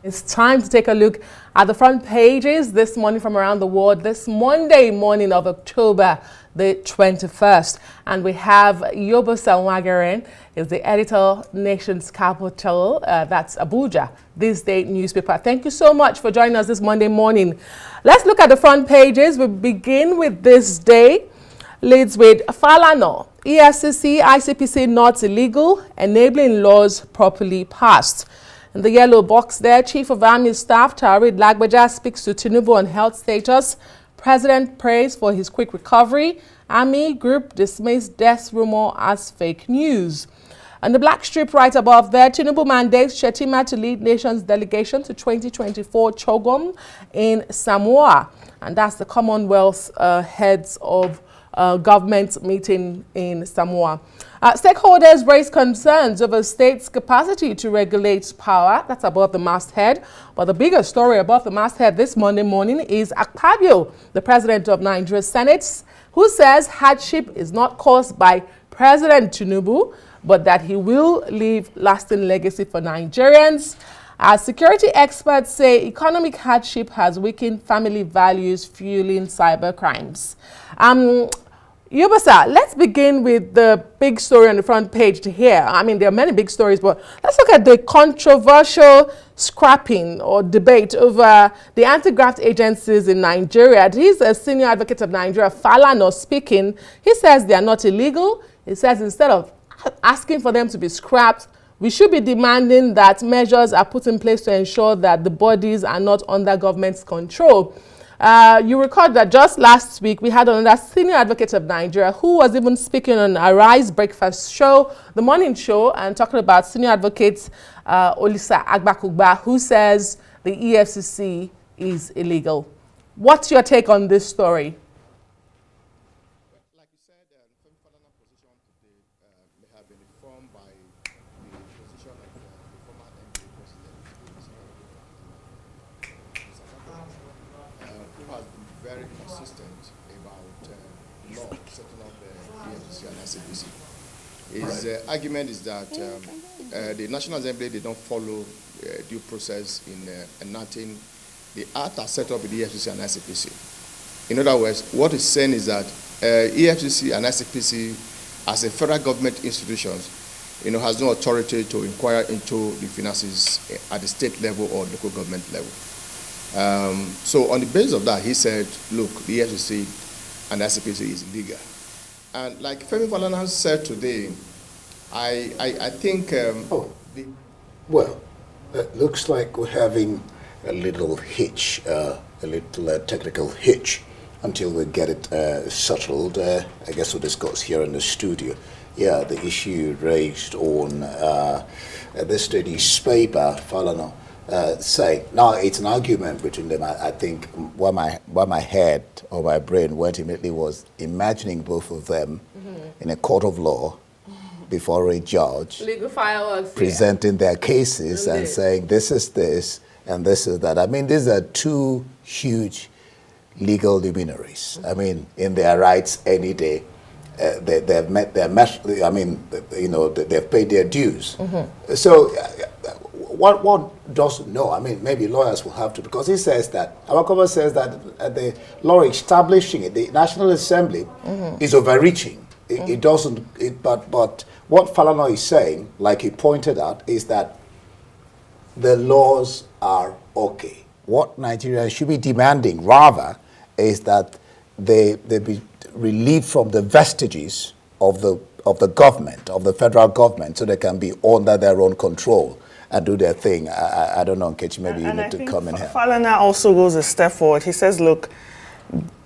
It's time to take a look at the front pages this morning from around the world, this Monday morning of October the 21st. And we have Yobosa Nwagaren, is the editor, Nation's Capital, that's Abuja, this day newspaper. Thank you so much for joining us this Monday morning. Let's look at the front pages. We begin with this day. Leads with Falana, EFCC, ICPC not illegal, enabling laws properly passed. In the yellow box there, Chief of Army Staff Tarid Lagbaja speaks to Tinubu on health status. President prays for his quick recovery. Army group dismissed death rumor as fake news. And the black strip right above there, Tinubu mandates Shetima to lead nation's delegation to 2024 Chogom in Samoa. And that's the Commonwealth heads of government meeting in Samoa. Stakeholders raise concerns over states' capacity to regulate power. That's above the masthead. But the bigger story above the masthead this Monday morning is Akpabio, the president of Nigeria's Senate, who says hardship is not caused by President Tinubu, but that he will leave lasting legacy for Nigerians. As security experts say, economic hardship has weakened family values, fueling cyber crimes. Yobosa, let's begin with the big story on the front page here. I mean, there are many big stories, but let's look at the controversial scrapping or debate over the anti-graft agencies in Nigeria. He's a senior advocate of Nigeria, Falana, speaking. He says they are not illegal. He says instead of asking for them to be scrapped, we should be demanding that measures are put in place to ensure that the bodies are not under government's control. You recall that just last week we had another senior advocate of Nigeria who was even speaking on Arise Breakfast Show, the morning show, and talking about senior advocate Olisa Agbakugba, who says the EFCC is illegal. What's your take on this story? Like you said, the Falana position today may have been informed by the position of the former NBA president, who has been very consistent about law setting up the EFCC and ICPC. His argument is that the National Assembly, they don't follow due process in enacting the act that set up the EFCC and ICPC. In other words, what he's saying is that EFCC and ICPC, as a federal government institutions, has no authority to inquire into the finances at the state level or local government level. So on the basis of that, he said, look, the EFCC and ICPC is illegal. And like Femi Falana said today, I think... well, it looks like we're having a little hitch, a little technical hitch until we get it settled. I guess we'll discuss here in the studio. Yeah, the issue raised on this study's paper, Falana say. Now, it's an argument between them. I think where my head or my brain went immediately was imagining both of them in a court of law before a judge, legal fireworks, presenting their cases and saying this is this and this is that. I mean, these are two huge legal luminaries. I mean, in their rights any day. They've met their I mean, they've paid their dues. So what one doesn't know, I mean, maybe lawyers will have to, because he says that, our cover says that the law establishing it, the National Assembly, is overreaching. It doesn't, but what Falana is saying, like he pointed out, is that the laws are okay. What Nigerians should be demanding, rather, is that they be relieved from the vestiges of the government, of the federal government, so they can be under their own control and do their thing. I don't know, Nkechi, maybe you need to come in here. Falana also goes a step forward. He says, look,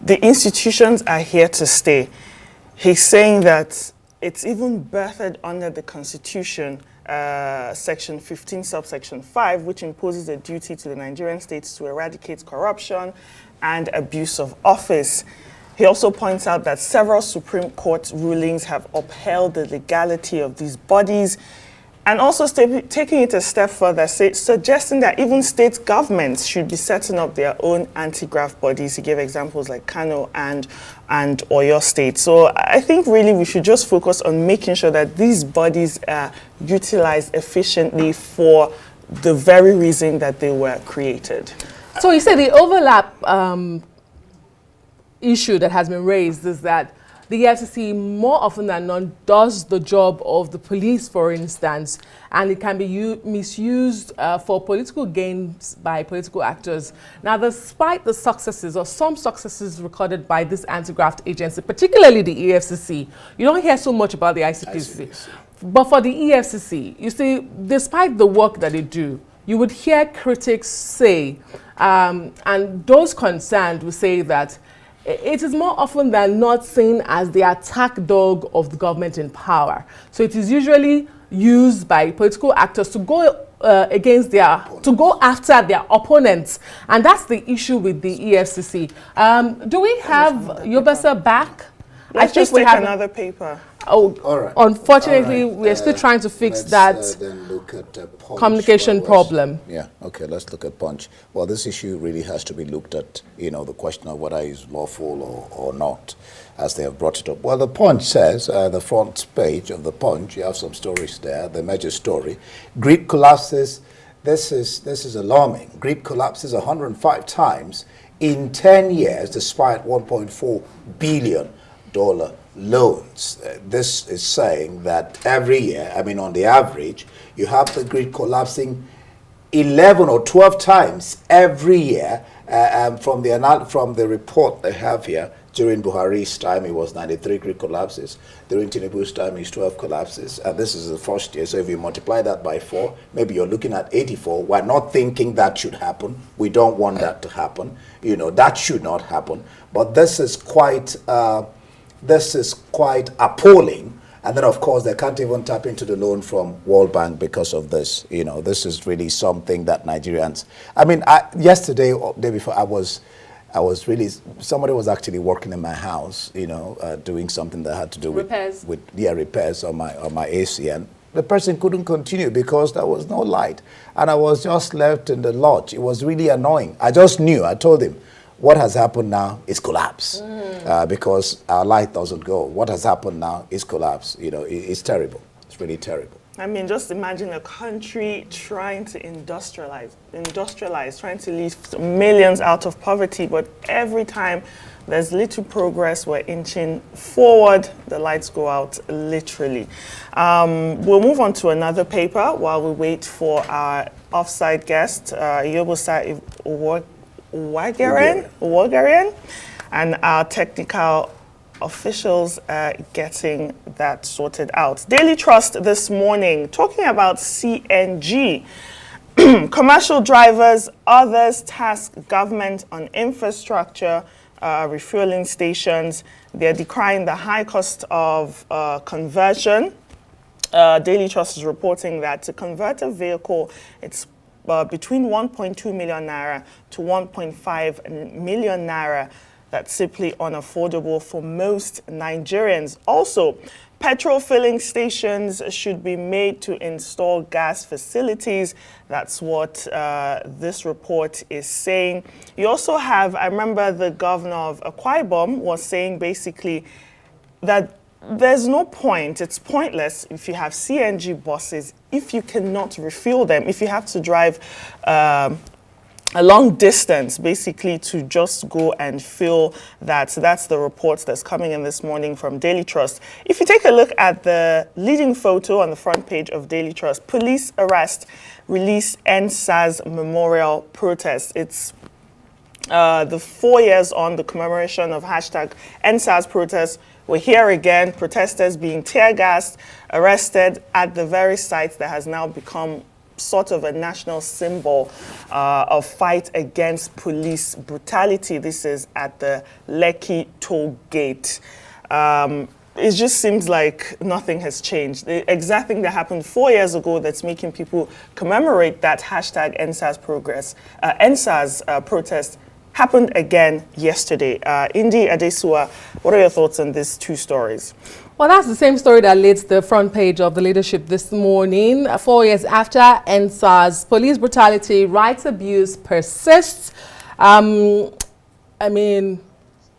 the institutions are here to stay. He's saying that it's even birthed under the Constitution, Section 15, subsection 5, which imposes a duty to the Nigerian states to eradicate corruption and abuse of office. He also points out that several Supreme Court rulings have upheld the legality of these bodies, and also taking it a step further, suggesting that even state governments should be setting up their own anti-graft bodies. He gave examples like Kano and Oyo State. So I think really we should just focus on making sure that these bodies are utilized efficiently for the very reason that they were created. So you say the overlap issue that has been raised is that the EFCC more often than not does the job of the police, for instance, and it can be misused for political gains by political actors. Now, despite the successes or some successes recorded by this anti-graft agency, particularly the EFCC, you don't hear so much about the ICPC. But for the EFCC, you see, despite the work that they do, you would hear critics say, and those concerned will say that it is more often than not seen as the attack dog of the government in power. So it is usually used by political actors to go to go after their opponents, and that's the issue with the EFCC. Do we have Yobasa back? Let's just take another paper. Oh, all right. Unfortunately, all right. We're still trying to fix that then look at, communication problem. Yeah, okay, let's look at Punch. Well, this issue really has to be looked at, you know, the question of whether it's lawful or not, as they have brought it up. Well, the Punch says, the front page of the Punch, you have some stories there, the major story. Greek collapses, this is alarming. Greek collapses 105 times in 10 years, despite $1.4 billion loans. This is saying that every year, I mean on the average, you have the grid collapsing 11 or 12 times every year. From the report they have here, during Buhari's time it was 93 grid collapses. During Tinubu's time it's 12 collapses. And this is the first year, so if you multiply that by 4, maybe you're looking at 84. We're not thinking that should happen. We don't want that to happen. You know, that should not happen. But this is quite appalling. And then, of course, they can't even tap into the loan from World Bank because of this. You know, this is really something that Nigerians... I mean, yesterday or day before, I was really... Somebody was actually working in my house, you know, doing something that had to do repairs. with repairs on my AC. And the person couldn't continue because there was no light. And I was just left in the lodge. It was really annoying. I just knew. I told him, what has happened now is collapse because our light doesn't go. What has happened now is collapse. You know, it's terrible. It's really terrible. I mean, just imagine a country trying to industrialize, trying to lift millions out of poverty, but every time there's little progress, we're inching forward, the lights go out, literally. We'll move on to another paper while we wait for our offside guest, Yobosa Wagarian, and our technical officials getting that sorted out. Daily Trust this morning talking about CNG. Commercial drivers, others task government on infrastructure, refueling stations. They're decrying the high cost of conversion. Daily Trust is reporting that to convert a vehicle, it's between 1.2 million naira to 1.5 million naira. That's simply unaffordable for most Nigerians. Also, petrol filling stations should be made to install gas facilities. That's what this report is saying. You also have, I remember the governor of Akwa Ibom was saying basically that there's no point, it's pointless if you have CNG buses, if you cannot refuel them, if you have to drive a long distance, basically, to just go and fill that. So that's the report that's coming in this morning from Daily Trust. If you take a look at the leading photo on the front page of Daily Trust, police arrest, release NSAS memorial protest. It's the 4 years on the commemoration of hashtag NSAS protest. We're here again, protesters being tear gassed, arrested at the very site that has now become sort of a national symbol of fight against police brutality. This is at the Lekki toll gate. It just seems like nothing has changed. The exact thing that happened 4 years ago that's making people commemorate that hashtag NSAS protest happened again yesterday. Indy Adesua, what are your thoughts on these two stories? Well, that's the same story that leads the front page of the leadership this morning. 4 years after NSAS, police brutality, rights abuse persists. I mean,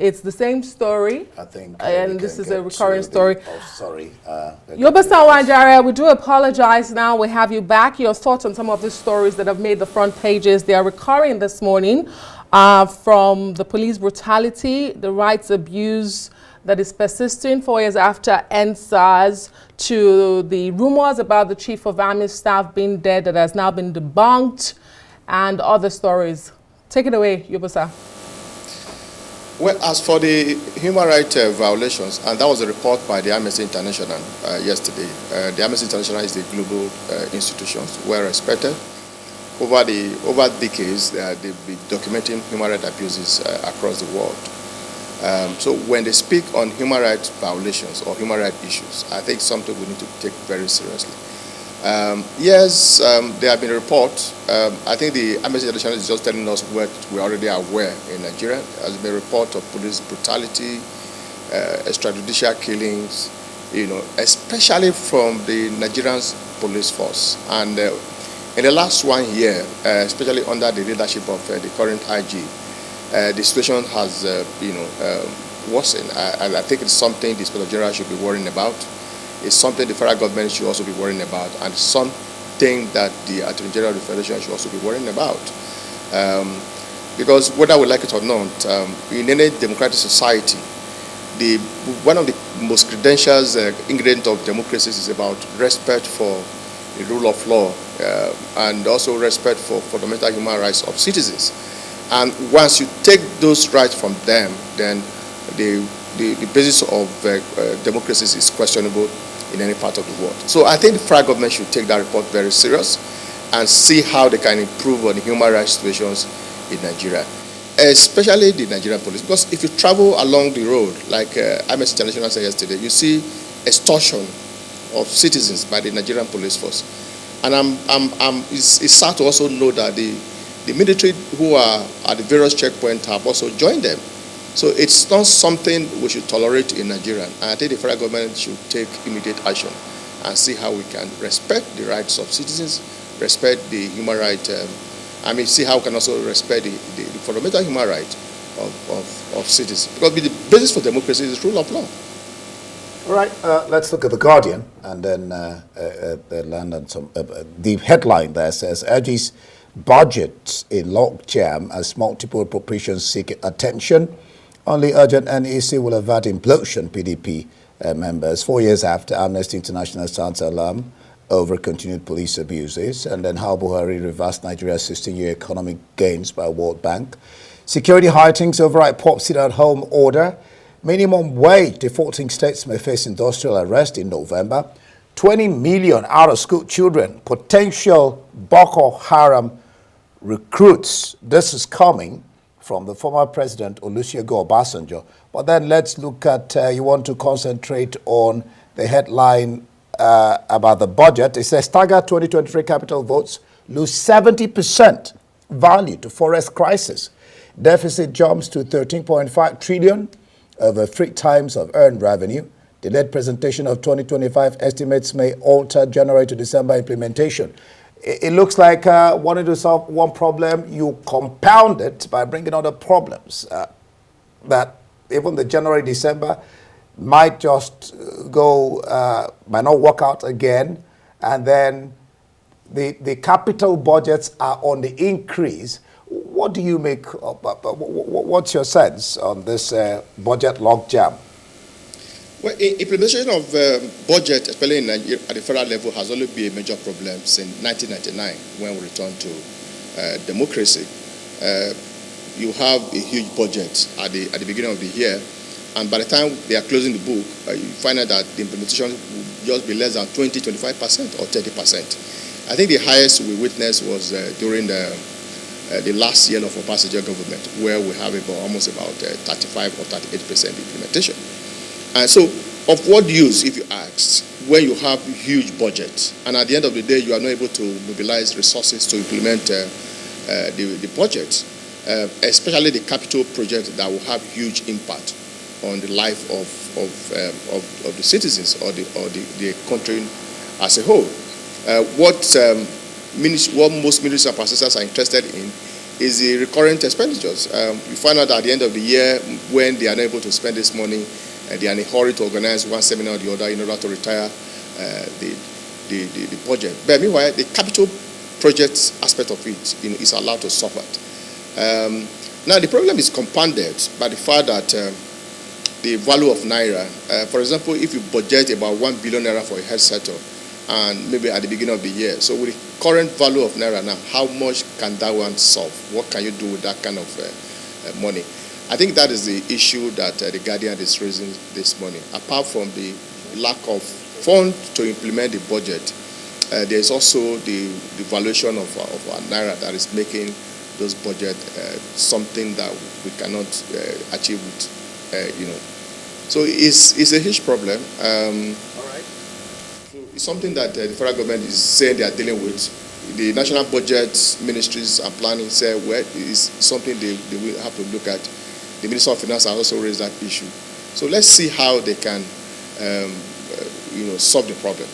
It's the same story. I think, and this is a recurring story. Sorry. Yoba Sawajare, we do apologize now. We have you back. Your thoughts on some of these stories that have made the front pages. They are recurring this morning, from the police brutality, the rights abuse that is persisting 4 years after NSAS, to the rumors about the chief of army staff being dead that has now been debunked, and other stories. Take it away, Yobosa. Well, as for the human rights violations, and that was a report by the Amnesty International yesterday. The Amnesty International is the global institution, well respected. Over decades, they've been documenting human rights abuses across the world. So when they speak on human rights violations or human rights issues, I think something we need to take very seriously. Yes, there have been reports. I think the Amnesty International is just telling us what we already are aware in Nigeria. There has been a report of police brutality, extrajudicial killings, especially from the Nigerian police force. And in the last 1 year, especially under the leadership of the current IG, the situation has, worsened. I think it's something the Inspector General should be worrying about. It's something the federal government should also be worrying about, and something that the Attorney General of the Federation should also be worrying about. Because whether we like it or not, in any democratic society, one of the most credentials ingredient of democracy is about respect for the rule of law and also respect for fundamental human rights of citizens. And once you take those rights from them, then the basis of democracy is questionable in any part of the world. So I think the federal government should take that report very serious and see how they can improve on the human rights situations in Nigeria, especially the Nigerian police. Because if you travel along the road, like Amnesty International said yesterday, you see extortion of citizens by the Nigerian police force. And it's sad to also know that the military who are at the various checkpoints have also joined them. So it's not something we should tolerate in Nigeria. And I think the federal government should take immediate action and see how we can respect the rights of citizens, respect the human rights, see how we can also respect the fundamental human rights of citizens. Because the basis for democracy is the rule of law. All right, let's look at The Guardian and then land on some. The headline there says, urges budget in logjam as multiple appropriations seek attention. Only urgent NEC will avert implosion, PDP members. 4 years after Amnesty International sounds alarm over continued police abuses. And then how Buhari reversed Nigeria's 16-year economic gains by World Bank. Security heightens override pop sit-at-home order. Minimum wage defaulting states may face industrial arrest in November. 20 million out-of-school children, potential Boko Haram recruits. This is coming from the former president, Olusegun Obasanjo. But then let's look at, you want to concentrate on the headline about the budget. It says, staggered 2023 capital votes lose 70% value to forest crisis. Deficit jumps to 13.5 trillion, over 3 times of earned revenue. Delayed presentation of 2025 estimates may alter January to December implementation. It looks like wanting to solve one problem, you compound it by bringing other problems that even the January, December might just might not work out again. And then the capital budgets are on the increase. What do you make, what's your sense on this budget logjam? Well, implementation of budget, especially in Nigeria, at the federal level, has always been a major problem since 1999, when we returned to democracy. You have a huge budget at the beginning of the year, and by the time they are closing the book, you find out that the implementation will just be less than 20, 25% or 30%. I think the highest we witnessed was during the last year of Obasanjo government, where we have almost about 35 or 38% implementation. And so, of what use, if you ask, when you have huge budgets, and at the end of the day, you are not able to mobilize resources to implement the budget, especially the capital project that will have huge impact on the life of the citizens or the country as a whole. What most ministers and professors are interested in is the recurrent expenditures. You find out at the end of the year when they are not able to spend this money, they are in a hurry to organize one seminar or the other in order to retire the budget. But meanwhile, the capital project aspect of it is allowed to suffer. Now, the problem is compounded by the fact that the value of Naira, for example, if you budget about 1 billion Naira for a health sector, and maybe at the beginning of the year, so with the current value of Naira now, how much can that one solve? What can you do with that kind of money? I think that is the issue that the Guardian is raising this morning. Apart from the lack of funds to implement the budget, there is also the valuation of our Naira that is making those budget something that we cannot achieve with, So it's a huge problem. All right. So it's something that the federal government is saying they are dealing with. The national budget ministries and planning say, well, it is something they will have to look at. The Minister of Finance has also raised that issue. So let's see how they can, solve the problem.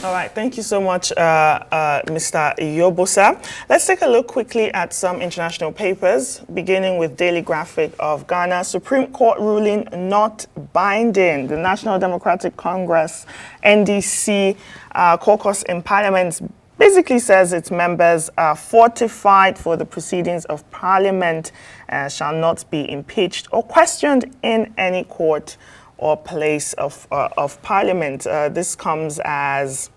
All right, thank you so much, Mr. Iyobosa. Let's take a look quickly at some international papers, beginning with Daily Graphic of Ghana. Supreme Court ruling not binding. The National Democratic Congress, NDC, caucus in Parliament basically says its members are fortified for the proceedings of Parliament, shall not be impeached or questioned in any court or place of Parliament. This comes as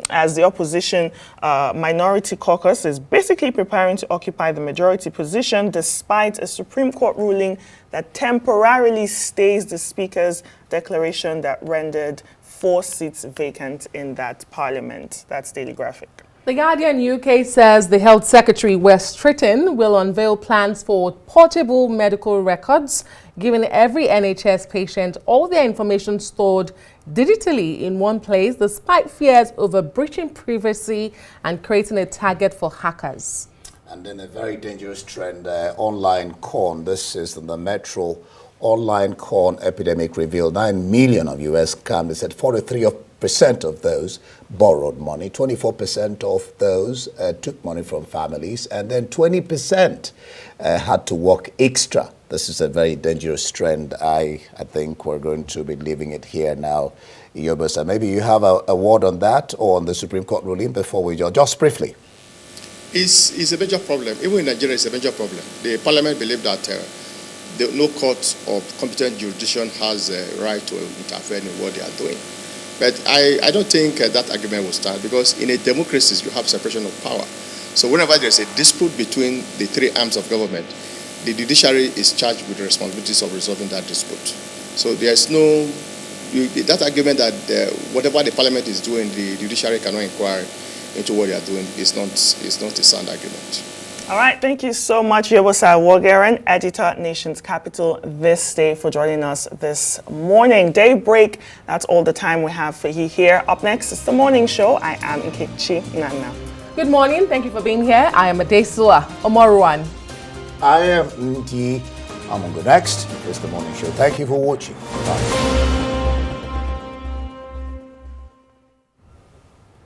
the opposition minority caucus is basically preparing to occupy the majority position despite a Supreme Court ruling that temporarily stays the Speaker's declaration that rendered 4 seats vacant in that Parliament. That's Daily Graphic. The Guardian UK says the Health Secretary, West Stretton, will unveil plans for portable medical records, giving every NHS patient all their information stored digitally in one place, despite fears over breaching privacy and creating a target for hackers. And then a very dangerous trend, online corn. This is the Metro online corn epidemic revealed 9 million of US scams. They said 43% of those borrowed money, 24% of those took money from families, and then 20% had to work extra. This is a very dangerous trend. I think we're going to be leaving it here now. Iyobosa, maybe you have a word on that or on the Supreme Court ruling before we just briefly. It's a major problem. Even in Nigeria, it's a major problem. The Parliament believe that no court or competent jurisdiction has a right to interfere in what they are doing. But I don't think that argument will stand, because in a democracy, you have separation of power. So whenever there's a dispute between the 3 arms of government, the judiciary is charged with the responsibilities of resolving that dispute. So there's no, that argument that whatever the Parliament is doing, the judiciary cannot inquire into what they are doing is not a sound argument. All right, thank you so much, Iyobosa Awogaren, editor, Nation's Capital This Day, for joining us this morning. Daybreak, that's all the time we have for you here. Up next is the morning show. I am Nkechi Nana. Good morning. Thank you for being here. I am Adesua Omoruwan. I am Ndi Amungo. Next is the morning show. Thank you for watching. Bye.